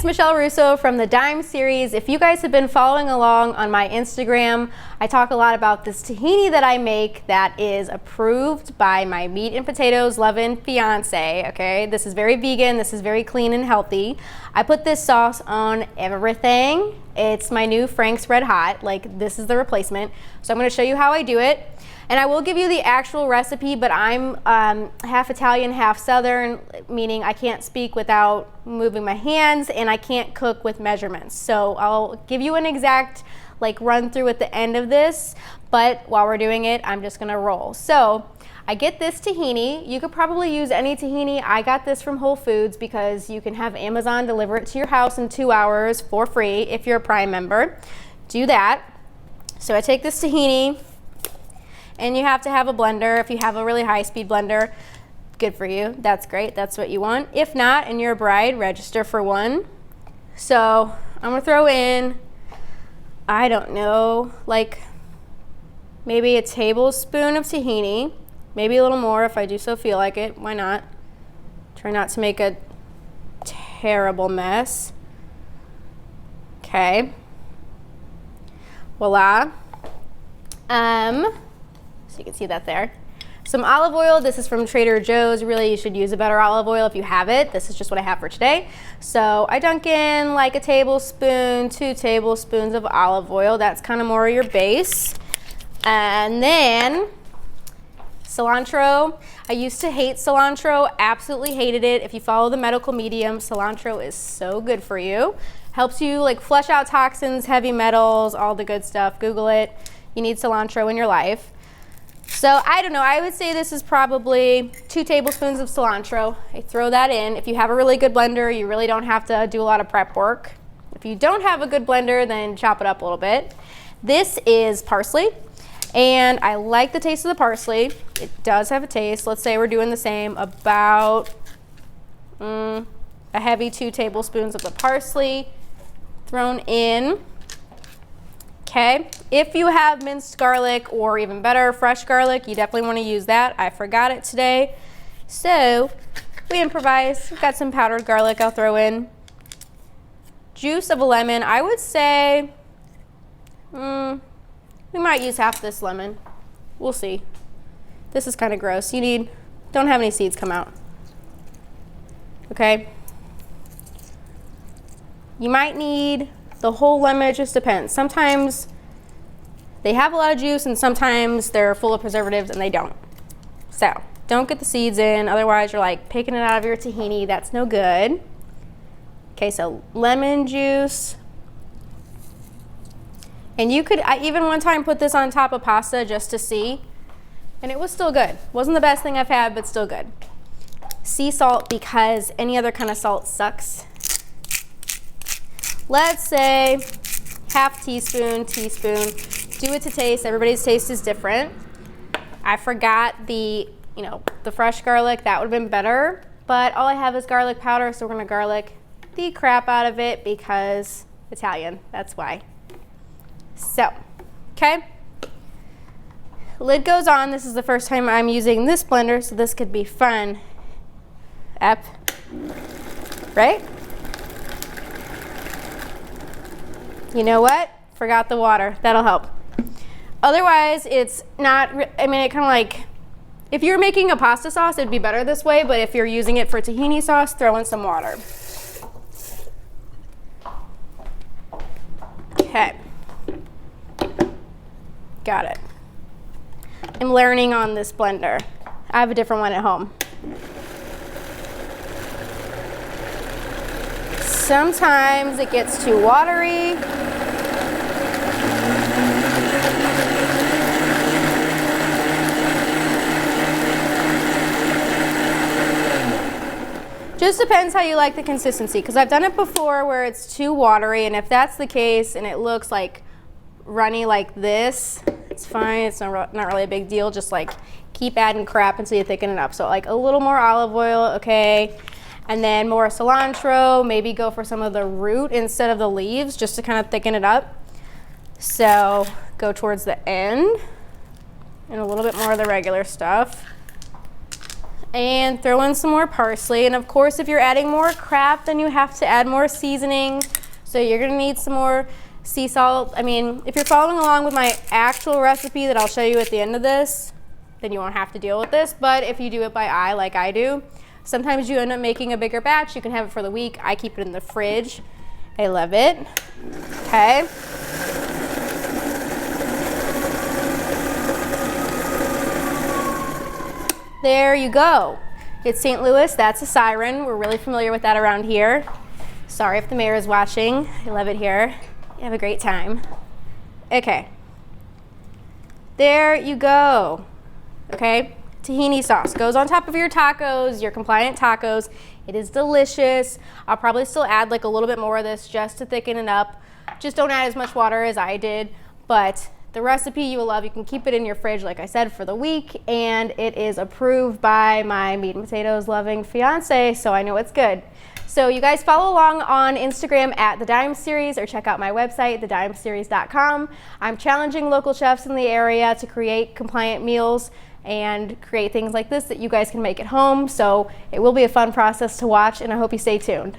it's Michelle Russo from the Dime series. If you guys have been following along on my Instagram, I talk a lot about this tahini that I make that is approved by my meat and potatoes loving fiance, okay? This is very vegan, this is very clean and healthy. I put this sauce on everything. It's my new Frank's Red Hot, like this is the replacement. So I'm gonna show you how I do it. And I will give you the actual recipe, but I'm half Italian, half Southern, meaning I can't speak without moving my hands and I can't cook with measurements. So I'll give you an exact run through at the end of this, but while we're doing it, I'm just gonna roll. So I get this tahini. You could probably use any tahini. I got this from Whole Foods because you can have Amazon deliver it to your house in 2 hours for free if you're a Prime member. Do that. So I take this tahini, and you have to have a blender. If you have a really high-speed blender, good for you. That's great. That's what you want. If not, and you're a bride, register for one. So I'm gonna throw in, I don't know, maybe a tablespoon of tahini, maybe a little more if I do so feel like it. Why not? Try not to make a terrible mess. Okay. Voila. So you can see that there. Some olive oil. This is from Trader Joe's. Really, you should use a better olive oil if you have it. This is just what I have for today. So I dunk in like a tablespoon, 2 tablespoons of olive oil. That's kind of more your base. And then cilantro. I used to hate cilantro, absolutely hated it. If you follow the medical medium, cilantro is so good for you. Helps you flush out toxins, heavy metals, all the good stuff. Google it. You need cilantro in your life. So I don't know, I would say this is probably 2 tablespoons of cilantro. I throw that in. If you have a really good blender, you really don't have to do a lot of prep work. If you don't have a good blender, then chop it up a little bit. This is parsley, and I like the taste of the parsley. It does have a taste. Let's say we're doing the same, about a heavy 2 tablespoons of the parsley thrown in. Okay, if you have minced garlic or even better, fresh garlic, you definitely want to use that. I forgot it today. So we improvise. We've got some powdered garlic I'll throw in. Juice of a lemon. I would say we might use half this lemon. We'll see. This is kind of gross. Don't have any seeds come out. Okay. You might need the whole lemon, it just depends. Sometimes they have a lot of juice and sometimes they're full of preservatives and they don't. So don't get the seeds in, otherwise you're picking it out of your tahini. That's no good. Okay, so lemon juice. And I even one time put this on top of pasta just to see, and it was still good. Wasn't the best thing I've had, but still good. Sea salt, because any other kind of salt sucks. Let's say half teaspoon. Do it to taste. Everybody's taste is different. I forgot the fresh garlic. That would have been better, but all I have is garlic powder, so we're gonna garlic the crap out of it because Italian, that's why. So, okay. Lid goes on. This is the first time I'm using this blender, so this could be fun. Right? You know what? Forgot the water. That'll help. Otherwise, it's not, it kind of if you're making a pasta sauce, it'd be better this way, but if you're using it for tahini sauce, throw in some water. Okay. Got it. I'm learning on this blender. I have a different one at home. Sometimes it gets too watery. Just depends how you like the consistency, because I've done it before where it's too watery, and if that's the case and it looks runny like this, it's fine. It's not really a big deal. Just keep adding crap until you thicken it up. So a little more olive oil, okay. And then more cilantro, maybe go for some of the root instead of the leaves just to kind of thicken it up. So go towards the end and a little bit more of the regular stuff. And throw in some more parsley. And of course, if you're adding more crab, then you have to add more seasoning. So you're gonna need some more sea salt. I mean, if you're following along with my actual recipe that I'll show you at the end of this, then you won't have to deal with this. But if you do it by eye like I do, sometimes you end up making a bigger batch. You can have it for the week. I keep it in the fridge. I love it. Okay. There you go. It's St. Louis. That's a siren. We're really familiar with that around here. Sorry if the mayor is watching. I love it here. You have a great time. Okay. There you go. Okay. Tahini sauce goes on top of your tacos, your compliant tacos. It is delicious. I'll probably still add like a little bit more of this just to thicken it up. Just don't add as much water as I did, but the recipe you will love. You can keep it in your fridge, like I said, for the week, and it is approved by my meat and potatoes loving fiance, so I know it's good. So you guys follow along on Instagram at The Dime Series, or check out my website, thedimeseries.com. I'm challenging local chefs in the area to create compliant meals and create things like this that you guys can make at home. So it will be a fun process to watch, and I hope you stay tuned.